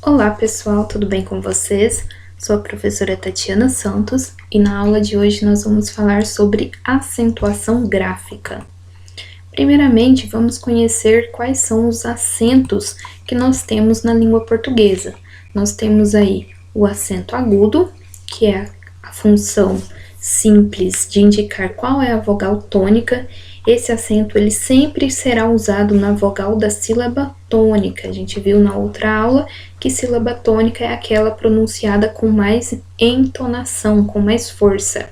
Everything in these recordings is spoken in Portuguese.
Olá pessoal, tudo bem com vocês? Sou a professora Tatiana Santos e na aula de hoje nós vamos falar sobre acentuação gráfica. Primeiramente, vamos conhecer quais são os acentos que nós temos na língua portuguesa. Nós temos aí o acento agudo, que é a função simples de indicar qual é a vogal tônica. Esse acento ele sempre será usado na vogal da sílaba tônica. A gente viu na outra aula que sílaba tônica é aquela pronunciada com mais entonação, com mais força.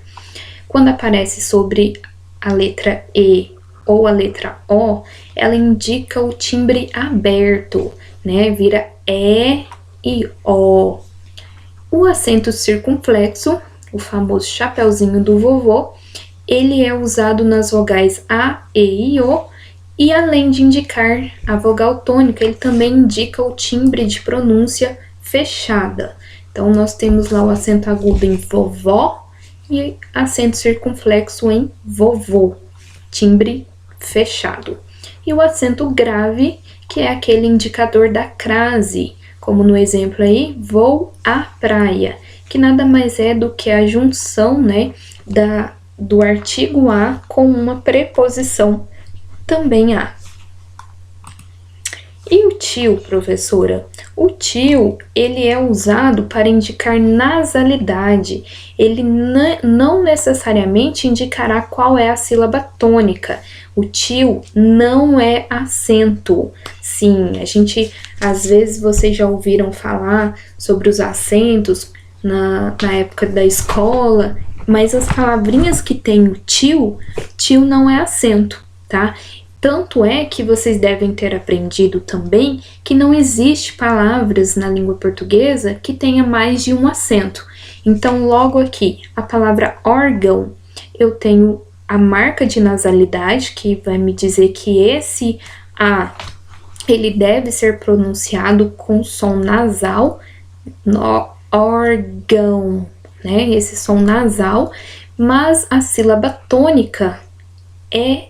Quando aparece sobre a letra E ou a letra O, ela indica o timbre aberto, né? Vira E e O. O acento circunflexo, o famoso chapeuzinho do vovô, ele é usado nas vogais A, E e O, e além de indicar a vogal tônica, ele também indica o timbre de pronúncia fechada. Então, nós temos lá o acento agudo em vovó e acento circunflexo em vovô, timbre fechado. E o acento grave, que é aquele indicador da crase, como no exemplo aí, vou à praia, que nada mais é do que a junção, né, do artigo a com uma preposição também a. E o tio, professora? O tio, ele é usado para indicar nasalidade. Ele não necessariamente indicará qual é a sílaba tônica. O tio não é acento. Sim, às vezes vocês já ouviram falar sobre os acentos na época da escola, mas as palavrinhas que tem o tio não é acento, tá? Tanto é que vocês devem ter aprendido também que não existe palavras na língua portuguesa que tenha mais de um acento. Então, logo aqui, a palavra órgão, eu tenho a marca de nasalidade, que vai me dizer que esse A, ele deve ser pronunciado com som nasal, no órgão, né? Esse som nasal, mas a sílaba tônica é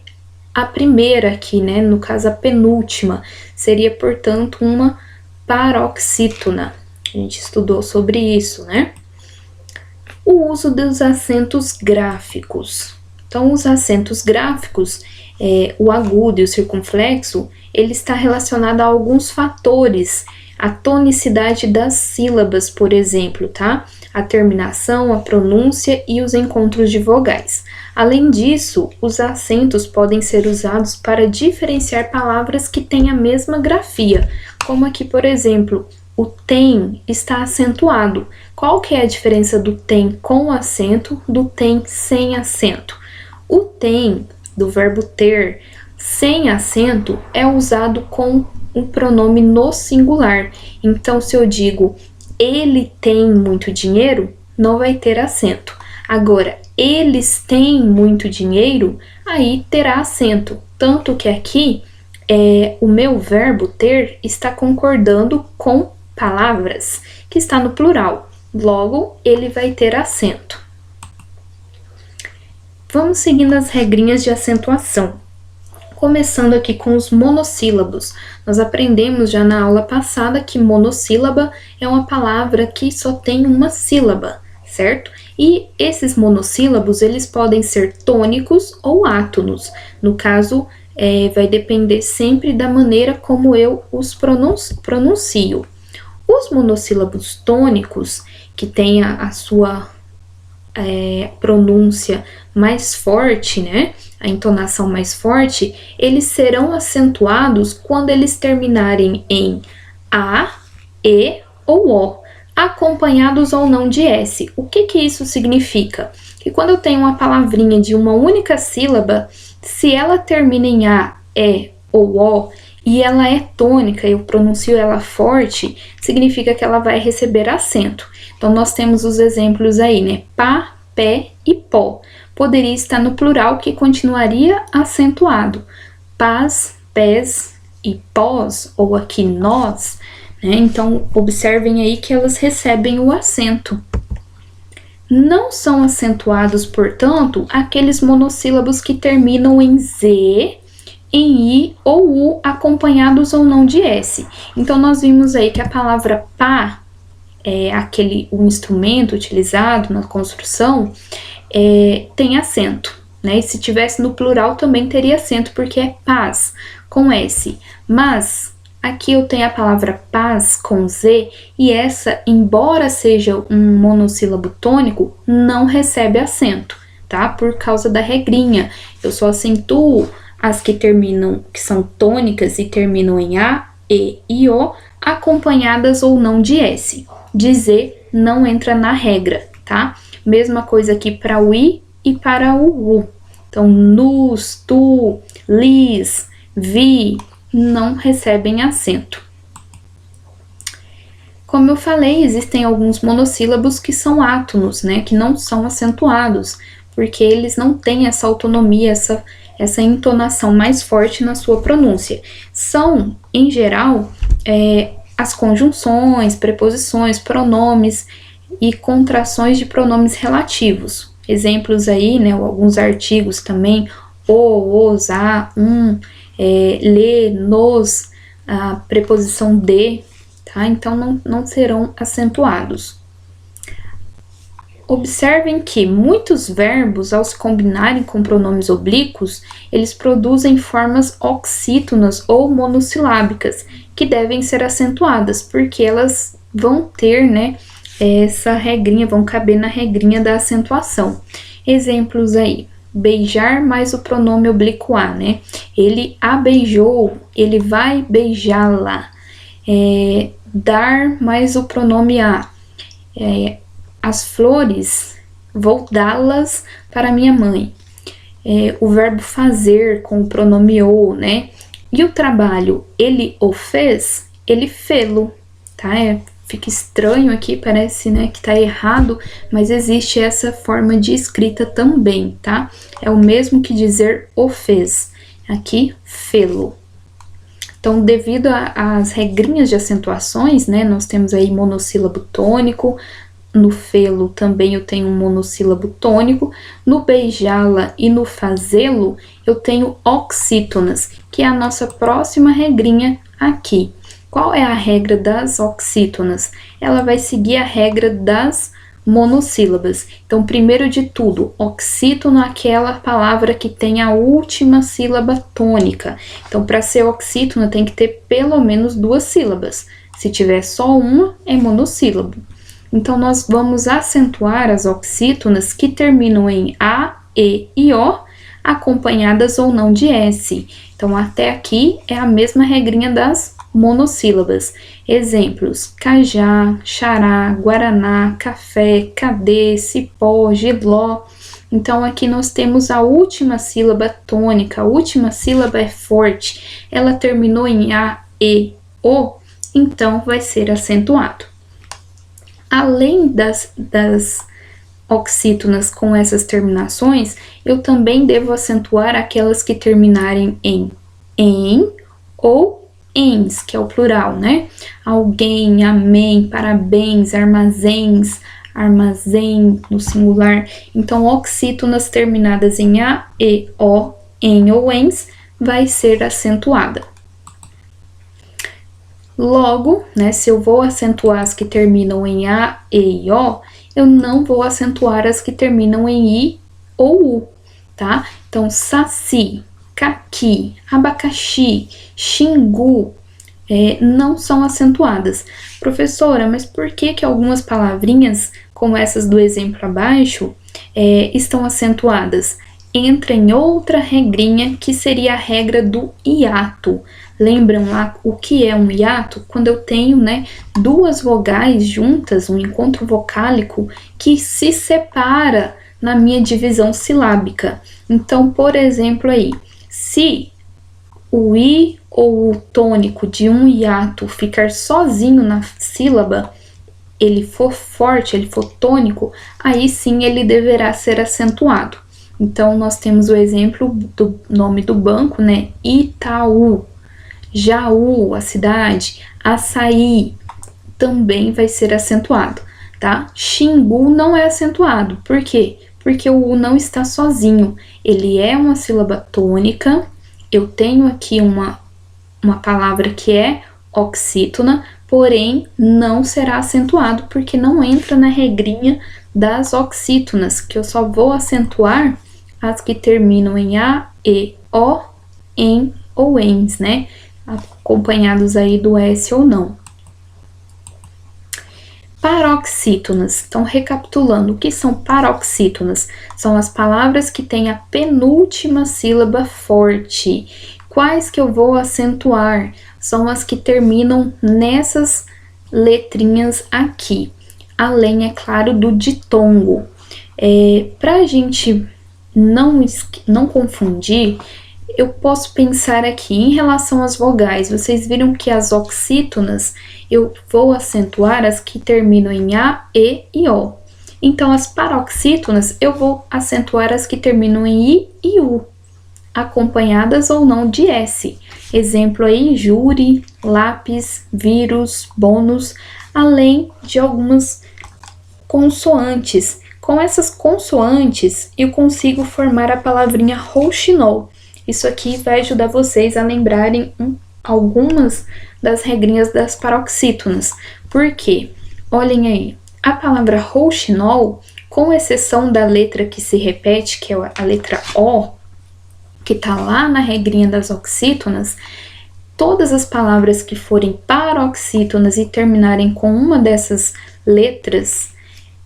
a primeira aqui, né? No caso, a penúltima, seria, portanto, uma paroxítona. A gente estudou sobre isso, né? O uso dos acentos gráficos. Então, os acentos gráficos, o agudo e o circunflexo, ele está relacionado a alguns fatores, a tonicidade das sílabas, por exemplo, tá? A terminação, a pronúncia e os encontros de vogais. Além disso, os acentos podem ser usados para diferenciar palavras que têm a mesma grafia, como aqui, por exemplo, o tem está acentuado. Qual que é a diferença do tem com acento do tem sem acento? O tem, do verbo ter, sem acento, é usado com um pronome no singular. Então, se eu digo ele tem muito dinheiro, não vai ter acento. Agora, eles têm muito dinheiro, aí terá acento. Tanto que aqui, o meu verbo ter está concordando com palavras, que está no plural. Logo, ele vai ter acento. Vamos seguindo as regrinhas de acentuação. Começando aqui com os monossílabos. Nós aprendemos já na aula passada que monossílaba é uma palavra que só tem uma sílaba, certo? E esses monossílabos, eles podem ser tônicos ou átonos. No caso, vai depender sempre da maneira como eu os pronuncio. Os monossílabos tônicos, que têm a sua pronúncia mais forte, né? A entonação mais forte, eles serão acentuados quando eles terminarem em A, E ou O, acompanhados ou não de S. O que isso significa? Que quando eu tenho uma palavrinha de uma única sílaba, se ela termina em A, E ou O, e ela é tônica, eu pronuncio ela forte, significa que ela vai receber acento. Então, nós temos os exemplos aí, né? Pá, pé e pó. Poderia estar no plural, que continuaria acentuado. Pás, pés e pós, ou aqui nós, né? Então, observem aí que elas recebem o acento. Não são acentuados, portanto, aqueles monossílabos que terminam em Z em I ou U, acompanhados ou não de S. Então, nós vimos aí que a palavra pá, o instrumento utilizado na construção, tem acento, né? E se tivesse no plural também teria acento, porque é paz, com S. Mas aqui eu tenho a palavra paz com Z, e essa, embora seja um monossílabo tônico, não recebe acento, tá? Por causa da regrinha. Eu só acentuo as que são tônicas e terminam em A, E e O, acompanhadas ou não de S. De Z não entra na regra, tá? Mesma coisa aqui para o I e para o U. Então, nus, tu, lis, vi, não recebem acento. Como eu falei, existem alguns monossílabos que são átonos, né? Que não são acentuados, porque eles não têm essa autonomia, essa entonação mais forte na sua pronúncia. São, em geral, as conjunções, preposições, pronomes e contrações de pronomes relativos. Exemplos aí, né, alguns artigos também, os, a, lhe, nos, a preposição de, tá? Então não serão acentuados. Observem que muitos verbos, ao se combinarem com pronomes oblíquos, eles produzem formas oxítonas ou monossilábicas, que devem ser acentuadas, porque elas vão ter, né, essa regrinha, vão caber na regrinha da acentuação. Exemplos aí: beijar mais o pronome oblíquo a, né? Ele a beijou, ele vai beijá-la. Dar mais o pronome a. As flores, vou dá-las para minha mãe. O verbo fazer com o pronome o, né? E o trabalho, ele o fez, ele fê-lo, tá? Fica estranho aqui, parece, né, que tá errado, mas existe essa forma de escrita também, tá? É o mesmo que dizer o fez. Aqui, fê-lo. Então, devido às regrinhas de acentuações, né, nós temos aí monossílabo tônico. No fê-lo também eu tenho um monossílabo tônico. No beijá-la e no fazê-lo eu tenho oxítonas, que é a nossa próxima regrinha aqui. Qual é a regra das oxítonas? Ela vai seguir a regra das monossílabas. Então, primeiro de tudo, oxítono é aquela palavra que tem a última sílaba tônica. Então, para ser oxítono tem que ter pelo menos 2 sílabas. Se tiver só uma, é monossílabo. Então, nós vamos acentuar as oxítonas que terminam em A, E e O, acompanhadas ou não de S. Então, até aqui é a mesma regrinha das monossílabas. Exemplos: cajá, xará, guaraná, café, cadê, cipó, giló. Então, aqui nós temos a última sílaba tônica, a última sílaba é forte. Ela terminou em A, E, O, então vai ser acentuado. Além das oxítonas com essas terminações, eu também devo acentuar aquelas que terminarem em ou ens, que é o plural, né? Alguém, amém, parabéns, armazéns, armazém no singular. Então, oxítonas terminadas em a, e, o, em ou ens vai ser acentuada. Logo, né, se eu vou acentuar as que terminam em A, E e O, eu não vou acentuar as que terminam em I ou U, tá? Então, saci, caqui, abacaxi, xingu, não são acentuadas. Professora, mas por que algumas palavrinhas, como essas do exemplo abaixo, estão acentuadas? Entra em outra regrinha, que seria a regra do hiato. Lembram lá o que é um hiato? Quando eu tenho, né, 2 vogais juntas, um encontro vocálico que se separa na minha divisão silábica. Então, por exemplo aí, se o I ou o tônico de um hiato ficar sozinho na sílaba, ele for forte, ele for tônico, aí sim ele deverá ser acentuado. Então, nós temos o exemplo do nome do banco, né? Itaú. Jaú, a cidade. Açaí, também vai ser acentuado, tá? Xingu não é acentuado. Por quê? Porque o U não está sozinho. Ele é uma sílaba tônica eu tenho aqui uma palavra que é oxítona, porém não será acentuado porque não entra na regrinha das oxítonas, que eu só vou acentuar as que terminam em A, E, O, em ou ens, né? Acompanhados aí do S ou não. Paroxítonas. Então, recapitulando, o que são paroxítonas? São as palavras que têm a penúltima sílaba forte. Quais que eu vou acentuar? São as que terminam nessas letrinhas aqui. Além, é claro, do ditongo. Para a gente não confundir, eu posso pensar aqui em relação às vogais. Vocês viram que as oxítonas eu vou acentuar as que terminam em A, E e O. Então, as paroxítonas eu vou acentuar as que terminam em I e U, acompanhadas ou não de S. Exemplo aí, júri, lápis, vírus, bônus, além de algumas consoantes. Com essas consoantes, eu consigo formar a palavrinha rouxinol. Isso aqui vai ajudar vocês a lembrarem algumas das regrinhas das paroxítonas. Por quê? Olhem aí, a palavra rouxinol, com exceção da letra que se repete, que é a letra O, que está lá na regrinha das oxítonas, todas as palavras que forem paroxítonas e terminarem com uma dessas letras,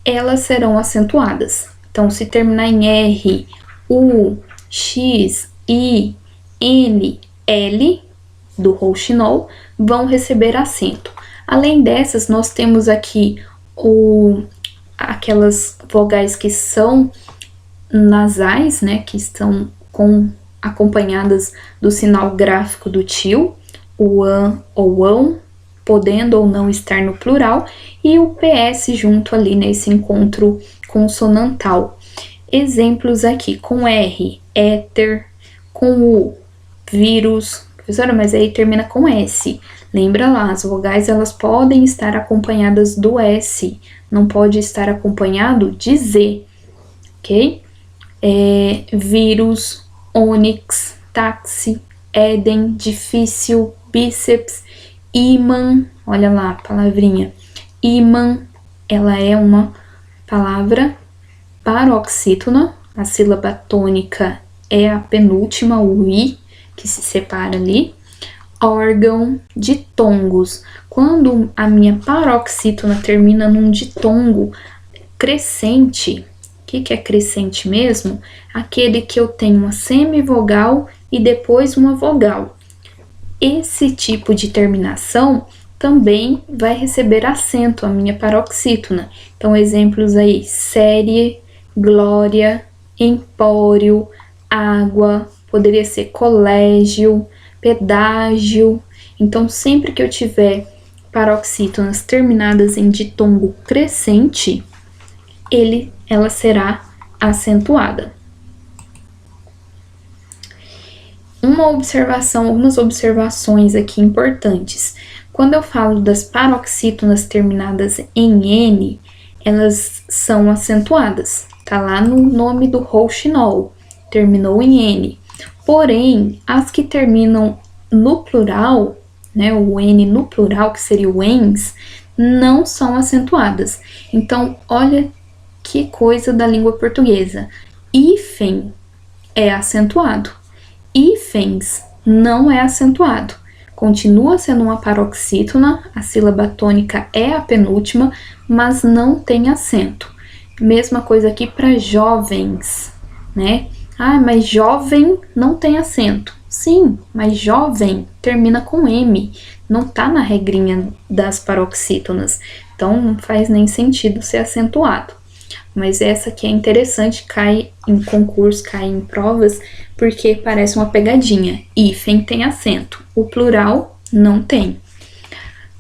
elas serão acentuadas. Então, se terminar em R, U, X, I, N, L, do rouxinol, vão receber acento. Além dessas, nós temos aqui aquelas vogais que são nasais, né, que estão acompanhadas do sinal gráfico do tio, o an ou ão, podendo ou não estar no plural, e o PS junto ali nesse encontro consonantal. Exemplos aqui, com R, éter, com U, vírus. Professora, mas aí termina com S. Lembra lá, as vogais elas podem estar acompanhadas do S, não pode estar acompanhado de Z, ok? Vírus, ônix, táxi, éden, difícil, bíceps, ímã, olha lá a palavrinha, ímã, ela é uma palavra paroxítona, a sílaba tônica é a penúltima, o I, que se separa ali. Órgão, ditongos. Quando a minha paroxítona termina num ditongo crescente, o que é crescente mesmo? Aquele que eu tenho uma semivogal e depois uma vogal. Esse tipo de terminação também vai receber acento, a minha paroxítona. Então, exemplos aí, série, glória, empório, água, poderia ser colégio, pedágio. Então, sempre que eu tiver paroxítonas terminadas em ditongo crescente, ela será acentuada. Algumas observações aqui importantes. Quando eu falo das paroxítonas terminadas em N, elas são acentuadas. Tá lá no nome do rouxinol, terminou em N. Porém, as que terminam no plural, né, o N no plural, que seria o ens, não são acentuadas. Então, olha que coisa da língua portuguesa. Hífen é acentuado. Hífens não é acentuado. Continua sendo uma paroxítona, a sílaba tônica é a penúltima, mas não tem acento. Mesma coisa aqui para jovens, né? Ah, mas jovem não tem acento. Sim, mas jovem termina com M, não tá na regrinha das paroxítonas, então não faz nem sentido ser acentuado. Mas essa aqui é interessante, cai em concurso, cai em provas, porque parece uma pegadinha. Hífen tem acento, o plural não tem.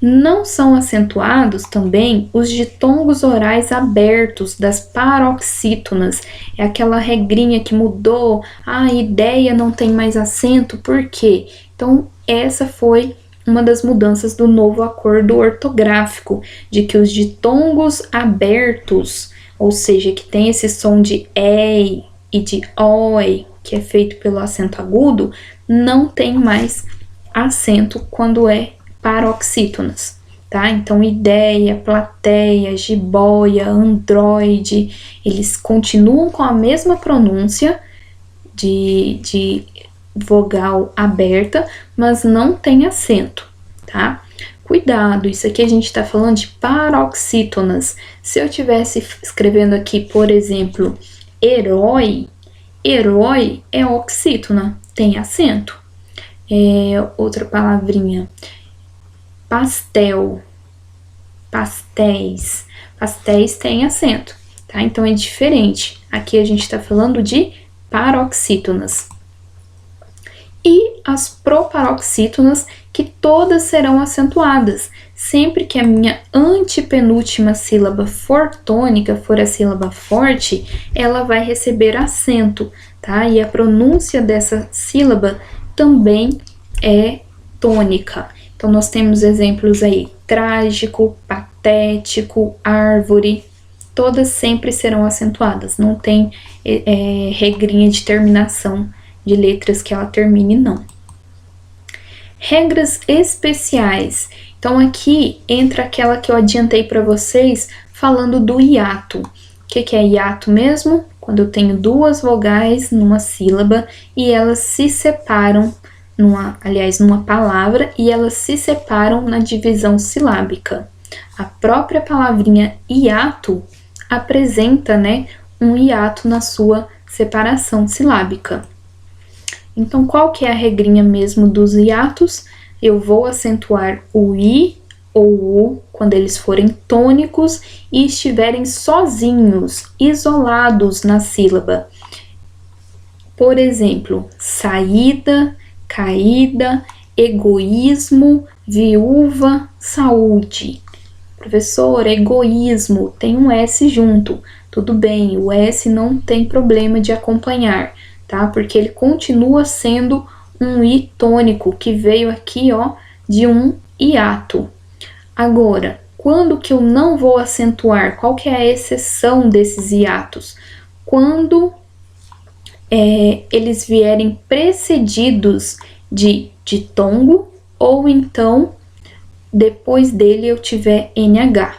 Não são acentuados também os ditongos orais abertos das paroxítonas. É aquela regrinha que mudou, a ideia não tem mais acento, por quê? Então, essa foi uma das mudanças do novo acordo ortográfico, de que os ditongos abertos, ou seja, que tem esse som de ei e de oi, que é feito pelo acento agudo, não tem mais acento quando é paroxítonas, tá? Então, ideia, plateia, jiboia, androide, eles continuam com a mesma pronúncia de vogal aberta, mas não tem acento, tá? Cuidado, isso aqui a gente tá falando de paroxítonas. Se eu tivesse escrevendo aqui, por exemplo, herói, herói é oxítona, tem acento. Outra palavrinha, pastel, pastéis, pastéis tem acento, tá? Então é diferente. Aqui a gente tá falando de paroxítonas. E as proparoxítonas, que todas serão acentuadas. Sempre que a minha antepenúltima sílaba for tônica, for a sílaba forte, ela vai receber acento, tá? E a pronúncia dessa sílaba também é tônica. Então, nós temos exemplos aí, trágico, patético, árvore, todas sempre serão acentuadas, não tem regrinha de terminação de letras que ela termine, não. Regras especiais. Então, aqui entra aquela que eu adiantei para vocês, falando do hiato. O que é hiato mesmo? Quando eu tenho duas vogais numa sílaba e elas se separam, numa palavra, e elas se separam na divisão silábica. A própria palavrinha hiato apresenta, né, um hiato na sua separação silábica. Então, qual que é a regrinha mesmo dos hiatos? Eu vou acentuar o i ou u quando eles forem tônicos e estiverem sozinhos, isolados na sílaba. Por exemplo, saída, caída, egoísmo, viúva, saúde. Professor, egoísmo, tem um S junto. Tudo bem, o S não tem problema de acompanhar, tá? Porque ele continua sendo um I tônico, que veio aqui, ó, de um hiato. Agora, quando que eu não vou acentuar? Qual que é a exceção desses hiatos? Quando eles vierem precedidos de ditongo, ou então, depois dele eu tiver NH.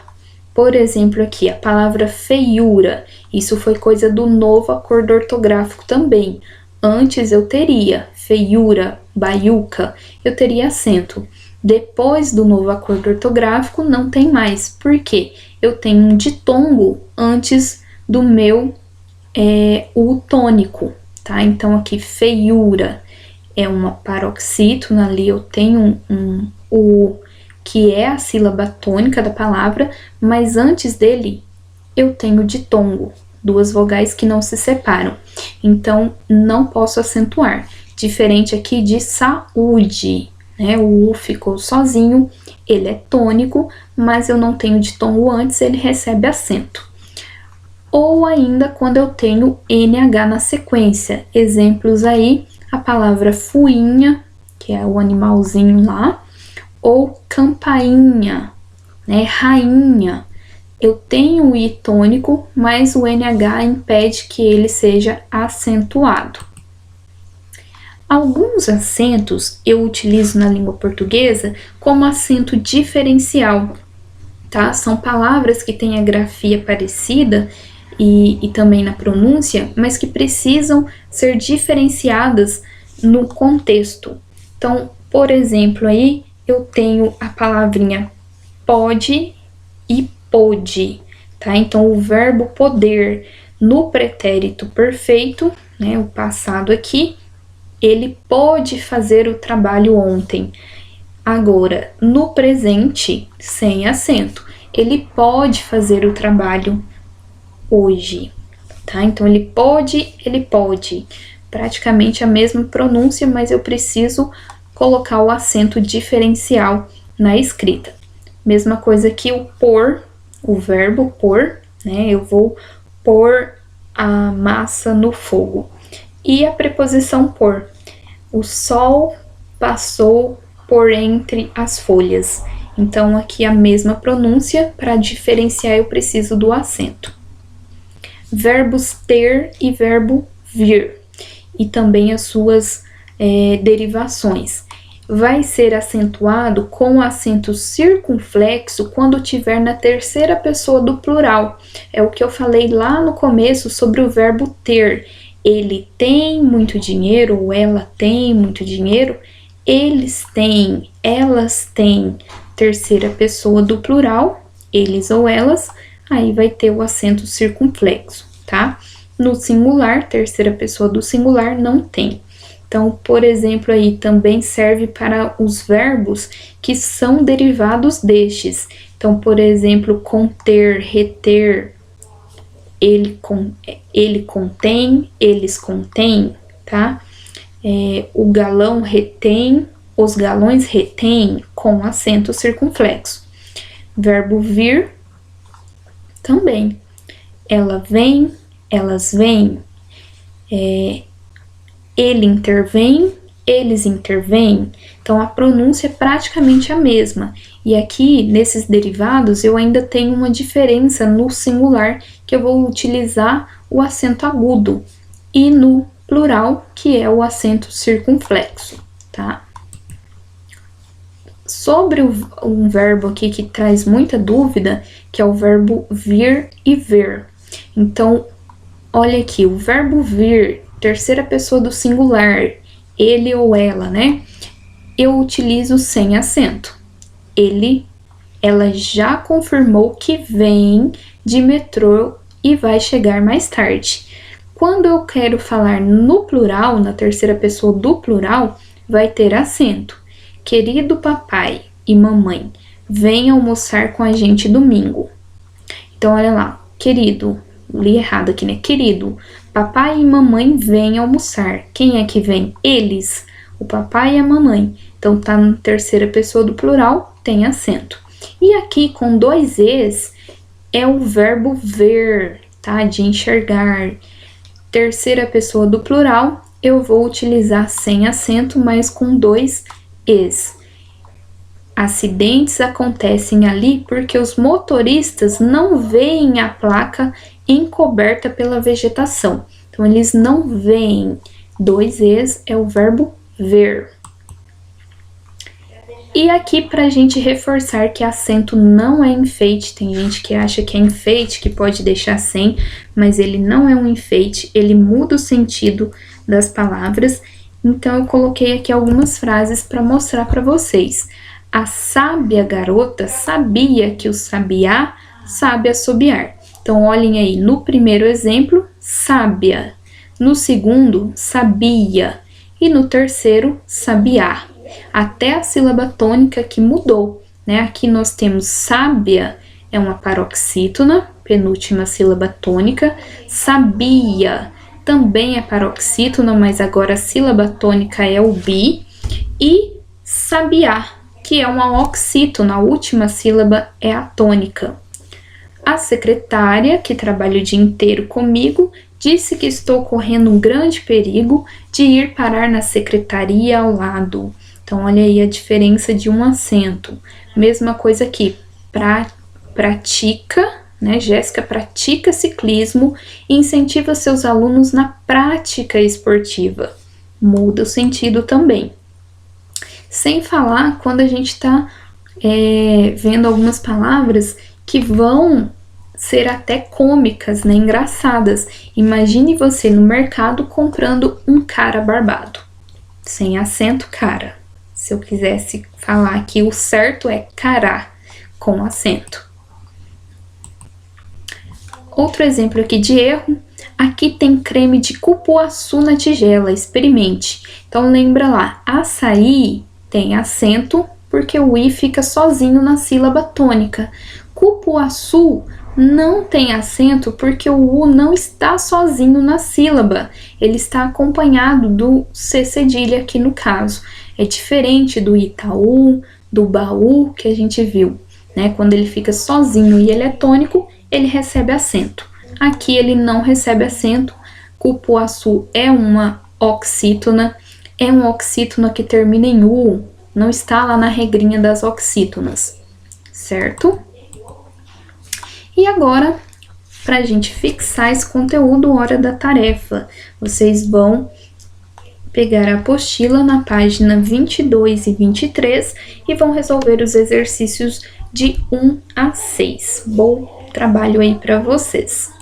Por exemplo, aqui, a palavra feiura, isso foi coisa do novo acordo ortográfico também. Antes eu teria feiura, baiuca, eu teria acento. Depois do novo acordo ortográfico, não tem mais. Por quê? Eu tenho um ditongo antes do meu U tônico, tá? Então, aqui, feiura é uma paroxítona, ali eu tenho um U, que é a sílaba tônica da palavra, mas antes dele eu tenho ditongo, duas vogais que não se separam. Então, não posso acentuar. Diferente aqui de saúde, né? O U ficou sozinho, ele é tônico, mas eu não tenho ditongo antes, ele recebe acento. Ou ainda quando eu tenho NH na sequência. Exemplos aí, a palavra fuinha, que é o animalzinho lá, ou campainha, né, rainha. Eu tenho o I tônico, mas o NH impede que ele seja acentuado. Alguns acentos eu utilizo na língua portuguesa como acento diferencial, tá? São palavras que têm a grafia parecida e também na pronúncia, mas que precisam ser diferenciadas no contexto. Então, por exemplo, aí eu tenho a palavrinha pode e pôde, tá? Então, o verbo poder no pretérito perfeito, né, o passado aqui, ele pôde fazer o trabalho ontem. Agora, no presente, sem acento, ele pode fazer o trabalho hoje, tá? Então, ele pode. Praticamente a mesma pronúncia, mas eu preciso colocar o acento diferencial na escrita. Mesma coisa que o pôr, o verbo pôr, né? Eu vou pôr a massa no fogo. E a preposição por. O sol passou por entre as folhas. Então, aqui a mesma pronúncia, para diferenciar eu preciso do acento. Verbos ter e verbo vir. E também as suas derivações. Vai ser acentuado com o acento circunflexo quando tiver na terceira pessoa do plural. É o que eu falei lá no começo sobre o verbo ter. Ele tem muito dinheiro, ou ela tem muito dinheiro. Eles têm, elas têm. Terceira pessoa do plural, eles ou elas, aí vai ter o acento circunflexo, tá? No singular, terceira pessoa do singular, não tem. Então, por exemplo, aí também serve para os verbos que são derivados destes. Então, por exemplo, conter, reter, ele contém, eles contêm, tá? O galão retém, os galões retêm, com acento circunflexo. Verbo vir, também. Ela vem, elas vêm. Ele intervém, eles intervêm. Então, a pronúncia é praticamente a mesma. E aqui, nesses derivados, eu ainda tenho uma diferença no singular, que eu vou utilizar o acento agudo. E no plural, que é o acento circunflexo, tá? Sobre um verbo aqui que traz muita dúvida, que é o verbo vir e ver. Então, olha aqui, o verbo vir, terceira pessoa do singular, ele ou ela, né? Eu utilizo sem acento. Ela já confirmou que vem de metrô e vai chegar mais tarde. Quando eu quero falar no plural, na terceira pessoa do plural, vai ter acento. Querido papai e mamãe, vem almoçar com a gente domingo. Então, olha lá, querido, li errado aqui, né? Querido, papai e mamãe vêm almoçar. Quem é que vem? Eles, o papai e a mamãe. Então, tá na terceira pessoa do plural, tem acento. E aqui, com dois es, é o verbo ver, tá? De enxergar. Terceira pessoa do plural, eu vou utilizar sem acento, mas com dois es. Acidentes acontecem ali porque os motoristas não veem a placa encoberta pela vegetação. Então, eles não veem. Dois es é o verbo ver. E aqui, para a gente reforçar que acento não é enfeite, tem gente que acha que é enfeite, que pode deixar sem, mas ele não é um enfeite, ele muda o sentido das palavras. Então, eu coloquei aqui algumas frases para mostrar para vocês. A sábia garota sabia que o sabiá sabe assobiar. Então, olhem aí, no primeiro exemplo, sábia. No segundo, sabia. E no terceiro, sabiá. Até a sílaba tônica que mudou, né? Aqui nós temos sábia, é uma paroxítona, penúltima sílaba tônica. Sabia também é paroxítona, mas agora a sílaba tônica é o bi. E sabiá, que é uma oxítona, a última sílaba é a tônica. A secretária, que trabalha o dia inteiro comigo, disse que estou correndo um grande perigo de ir parar na secretaria ao lado. Então, olha aí a diferença de um acento. Mesma coisa aqui, pratica, né? Jéssica pratica ciclismo e incentiva seus alunos na prática esportiva. Muda o sentido também. Sem falar quando a gente está vendo algumas palavras que vão ser até cômicas, né? Engraçadas. Imagine você no mercado comprando um cara barbado. Sem acento, cara. Se eu quisesse falar aqui, o certo é cará, com acento. Outro exemplo aqui de erro. Aqui tem creme de cupuaçu na tigela, experimente. Então, lembra lá, açaí tem acento, porque o i fica sozinho na sílaba tônica. Cupuaçu não tem acento, porque o u não está sozinho na sílaba. Ele está acompanhado do C cedilha aqui no caso. É diferente do Itaú, do baú que a gente viu, né? Quando ele fica sozinho e ele é tônico, ele recebe acento. Aqui ele não recebe acento. Cupuaçu é uma oxítona, é um oxítona que termina em U, não está lá na regrinha das oxítonas, certo? E agora, para a gente fixar esse conteúdo, hora da tarefa, vocês vão pegar a apostila na página 22 e 23 e vão resolver os exercícios de 1 a 6. Bom trabalho aí para vocês!